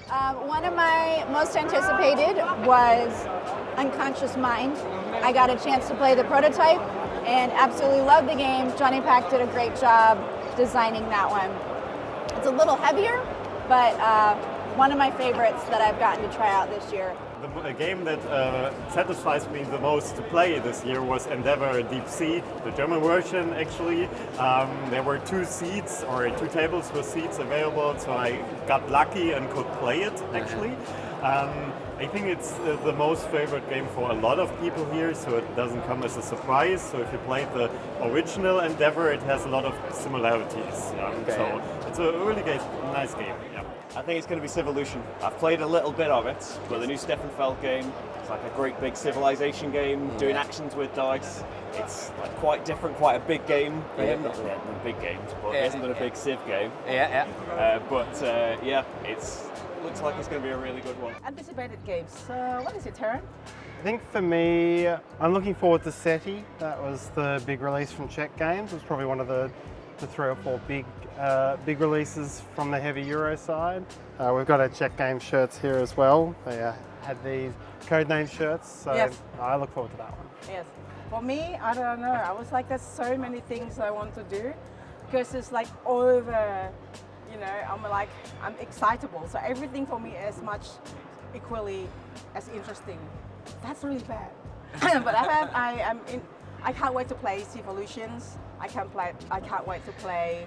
One of my most anticipated was Unconscious Mind. I got a chance to play the prototype and absolutely loved the game. Johnny Pack did a great job designing that one. It's a little heavier, but one of my favorites that I've gotten to try out this year. The game that satisfies me the most to play this year was Endeavor Deep Sea, the German version actually. There were two tables with seats available, so I got lucky and could play it actually. I think it's the most favorite game for a lot of people here, so it doesn't come as a surprise. So if you played the original Endeavor, it has a lot of similarities. So it's a really nice game. Yeah. I think it's going to be Civolution. I've played a little bit of it, but the new Stefan Feld game, it's like a great big civilization game, doing actions with dice. It's like quite different, quite a big game for him. Not really the big games, but he hasn't done a big Civ game. It looks like it's going to be a really good one. Anticipated games. So what is it, Taryn? I think for me, I'm looking forward to SETI. That was the big release from Czech Games. It was probably one of the 3 or 4 big releases from the heavy Euro side. We've got our Czech Games shirts here as well. They had these codename shirts, so Yes. I look forward to that one. Yes. For me, I don't know. I was like, there's so many things I want to do because it's like over, I'm excitable. So everything for me is much equally as interesting. That's really bad. But I can't wait to play Civolutions. I can't wait to play.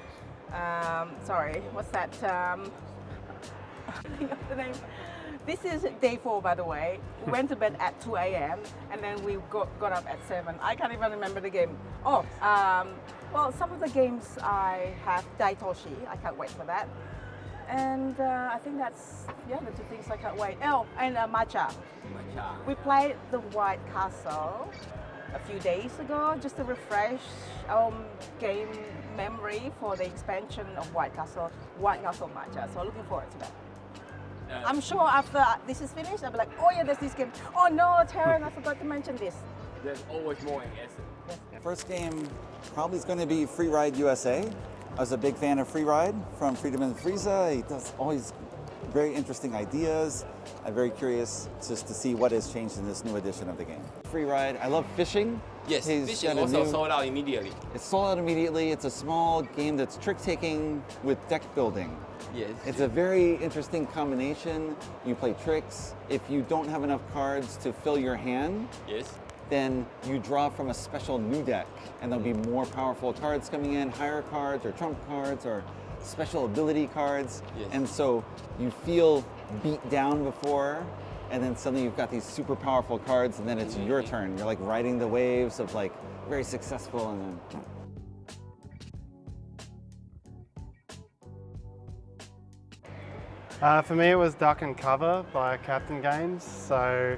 What's that? Think of the name. This is day 4, by the way. We went to bed at 2 a.m. and then we got up at 7. I can't even remember the game. Well, some of the games I have Daitoshi. I can't wait for that. And I think that's the 2 things I can't wait. Oh, and Matcha. We played the White Castle a few days ago just to refresh our game memory for the expansion of White Castle Matcha. So looking forward to that. I'm sure after this is finished, I'll be like, oh yeah, there's this game. Oh no, Taryn, I forgot to mention this. There's always more, I guess. Yes. First game probably is going to be Freeride USA. I was a big fan of Freeride from Freedom and Frieza. He does always very interesting ideas. I'm very curious just to see what has changed in this new edition of the game. Freeride, I love fishing. Yes, He's fishing got a also new- sold out immediately. It's sold out immediately. It's a small game that's trick-taking with deck building. Yes. It's a very interesting combination. You play tricks. If you don't have enough cards to fill your hand, Yes. then you draw from a special new deck, and there'll be more powerful cards coming in, higher cards or trump cards or special ability cards. Yes. And so you feel beat down before, and then suddenly you've got these super powerful cards, and then it's your turn. You're like riding the waves of like very successful, and then For me, it was Duck and Cover by Captain Games. So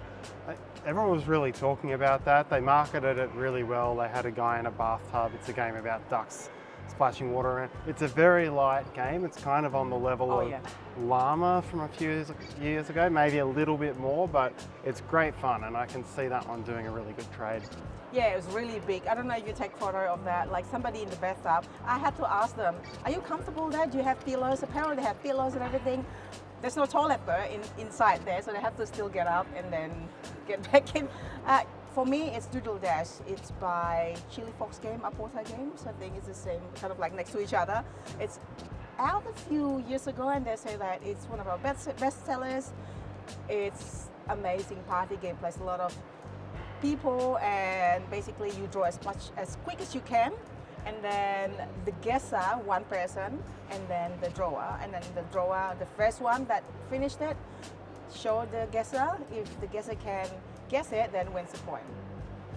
everyone was really talking about that. They marketed it really well. They had a guy in a bathtub. It's a game about ducks splashing water around. It's a very light game. It's kind of on the level of Llama from a few years ago, maybe a little bit more, but it's great fun, and I can see that one doing a really good trade. Yeah, it was really big. I don't know if you take photo of that, like somebody in the bathtub. I had to ask them, are you comfortable there? Do you have pillows? Apparently they have pillows and everything. There's no toilet though inside there, so they have to still get up and then get back in. For me, it's Doodle Dash. It's by Chili Fox Aporta Games. I think it's the same, kind of like next to each other. It's out a few years ago, and they say that it's one of our best sellers. It's amazing party game, plays a lot of people, and basically you draw as quick as you can, and then the guesser, one person, and then the drawer, the first one that finished it, show the guesser. If the guesser can guess it, then wins the point.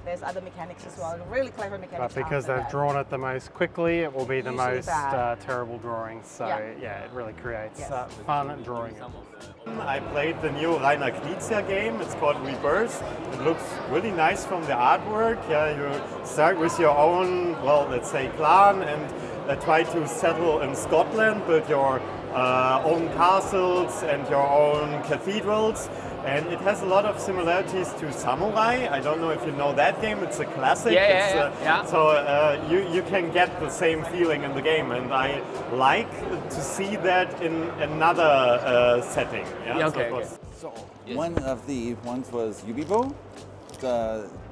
There's other mechanics as well, really clever mechanics. But because after they've that. drawn it the most quickly, it will be the Usually most bad. terrible drawing. So yeah, it really creates Yes. fun at drawing it. I played the new Rainer Knizia game. It's called Rebirth. It looks really nice from the artwork. Yeah, you start with your own, well, let's say clan, and try to settle in Scotland, build your own castles and your own cathedrals. And it has a lot of similarities to Samurai. I don't know if you know that game. It's a classic. Yeah. So you can get the same feeling in the game, and I like to see that in another setting. Yeah, okay, So it was- So Yes. one of the ones was Yubibo,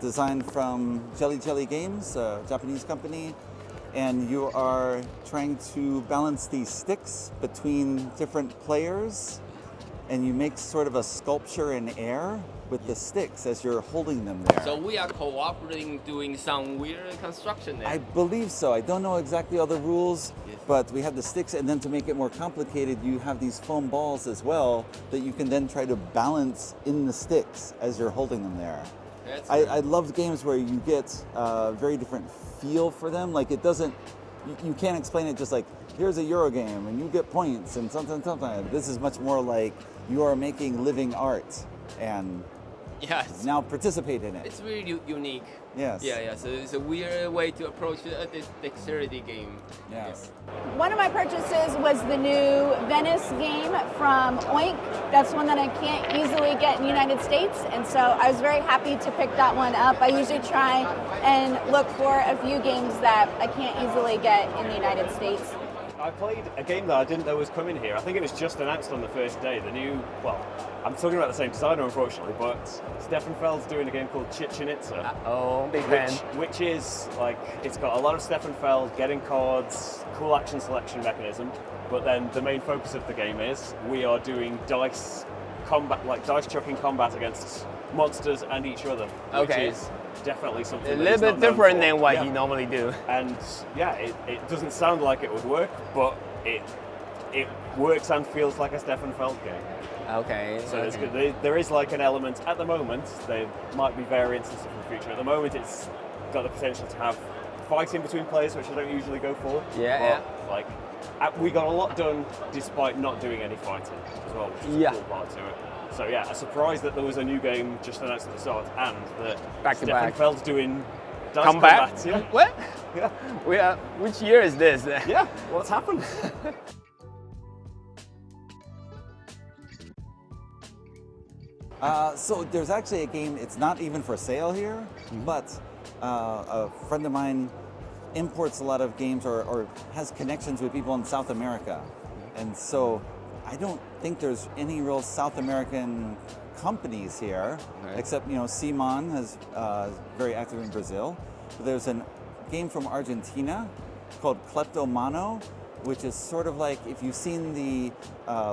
designed from Jelly Jelly Games, a Japanese company, and you are trying to balance these sticks between different players, and you make sort of a sculpture in air with the sticks as you're holding them there. So we are cooperating, doing some weird construction there. I believe so. I don't know exactly all the rules, Yes. but we have the sticks, and then to make it more complicated, you have these foam balls as well that you can then try to balance in the sticks as you're holding them there. That's I love games where you get a very different feel for them. Like it doesn't, you can't explain it just like, here's a Euro game and you get points and something. This is much more like you are making living art and yeah, now participate in it. it's really unique. Yes. Yeah. So it's a weird way to approach a dexterity game. Yes. One of my purchases was the new Venice game from Oink. That's one that I can't easily get in the United States, and so I was very happy to pick that one up. I usually try and look for a few games that I can't easily get in the United States. I played a game that I didn't know was coming here. I think it was just announced on the first day. The new, well, I'm talking about the same designer, unfortunately, but Stefan Feld's doing a game called Chichen Itza. Oh, big fan. Which is like, it's got a lot of Stefan Feld, getting cards, cool action selection mechanism, but then the main focus of the game is we are doing dice combat, like dice chucking combat against monsters and each other, Okay. which is definitely something A that little he's bit not known different for. than what Yeah. he normally do. And yeah, it doesn't sound like it would work, but it works and feels like a Stefan Feld game. Okay. So it's okay. good. There is like an element at the moment. There might be variants and stuff in the future. At the moment, it's got the potential to have fighting between players, which I don't usually go for. Yeah, but, like we got a lot done despite not doing any fighting as well, which is Yeah. a cool part to it. So yeah, a surprise that there was a new game just announced at the start, and that Back to Stefan back. Feld's doing dice Combat? combat. Yeah, What? yeah, We are, which year is this? yeah. What's happened? So there's actually a game, it's not even for sale here, but a friend of mine imports a lot of games or has connections with people in South America. And so I don't think there's any real South American companies here, Right. except, Simon is very active in Brazil. But there's a game from Argentina called Kleptomano, which is sort of like if you've seen the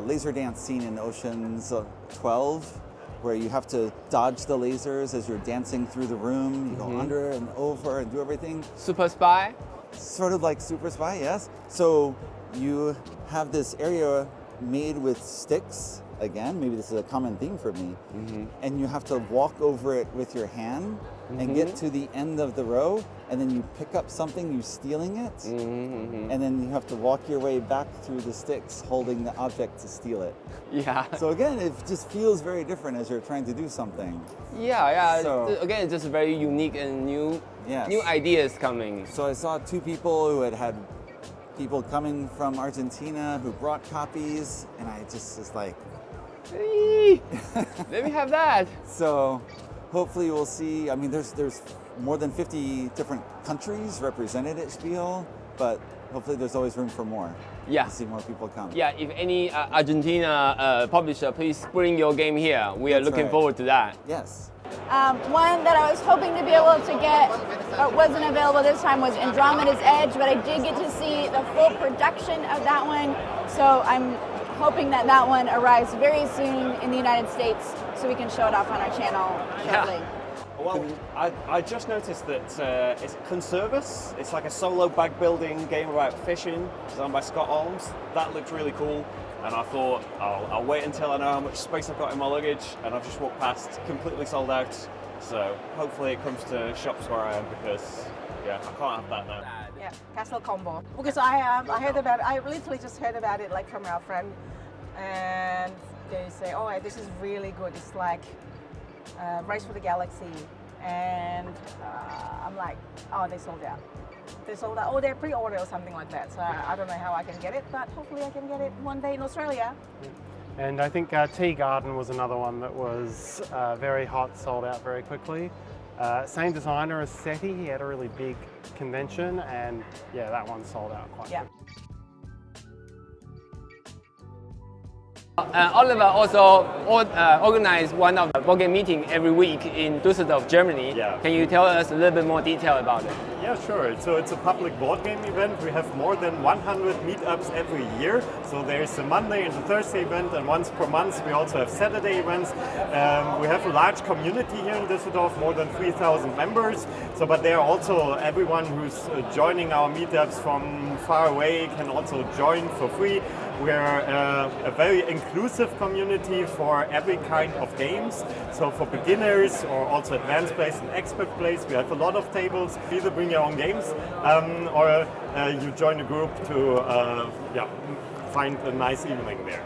laser dance scene in Ocean's 12, where you have to dodge the lasers as you're dancing through the room. You go under and over and do everything. Super Spy? Sort of like Super Spy, yes. So you have this area made with sticks. Again, maybe this is a common theme for me. And you have to walk over it with your hand and get to the end of the row, and then you pick up something, you're stealing it, and then you have to walk your way back through the sticks holding the object to steal it. Yeah. So again, it just feels very different as you're trying to do something. Yeah. So- Again, it's just very unique and new Yes. new ideas coming. So I saw two people who had people coming from Argentina who brought copies, and I just was like, Hey, let me have that. so hopefully we'll see. I mean, there's more than 50 different countries represented at Spiel, but hopefully there's always room for more. Yeah. To see more people come. Yeah, if any Argentina publisher, please bring your game here. We are That's looking right. forward to that. Yes. One that I was hoping to be able to get, but wasn't available this time, was Andromeda's Edge, but I did get to see the full production of that one, so I'm hoping that that one arrives very soon in the United States so we can show it off on our channel shortly. Well, I just noticed that it's Conservus. It's like a solo bag building game about fishing, designed by Scott Holmes. That looked really cool, and I thought I'll wait until I know how much space I've got in my luggage, and I've just walked past, completely sold out. So hopefully it comes to shops where I am, because yeah, I can't have that now. Yeah, Castle Combo. Because I heard about it, I literally just heard about it like from our friend, and they say, oh, this is really good. It's like Race for the Galaxy, and I'm like, oh, they sold out. They sold out. Oh, they're pre-order or something like that. So I don't know how I can get it, but hopefully I can get it one day in Australia. And I think Tea Garden was another one that was very hot, sold out very quickly. Same designer as SETI, he had a really big convention, and yeah, that one sold out quite quickly. Oliver also organized one of the board game meeting every week in Düsseldorf, Germany. Yeah. Can you tell us a little bit more detail about it? Yeah, sure. So it's a public board game event. We have more than 100 meetups every year. So there's a Monday and a Thursday event, and once per month we also have Saturday events. We have a large community here in Düsseldorf, more than 3,000 members. So, but there are also everyone who's joining our meetups from far away can also join for free. We're a very inclusive community for every kind of games. So for beginners or also advanced players and expert players, we have a lot of tables. Either bring your own games or you join a group to find a nice evening there.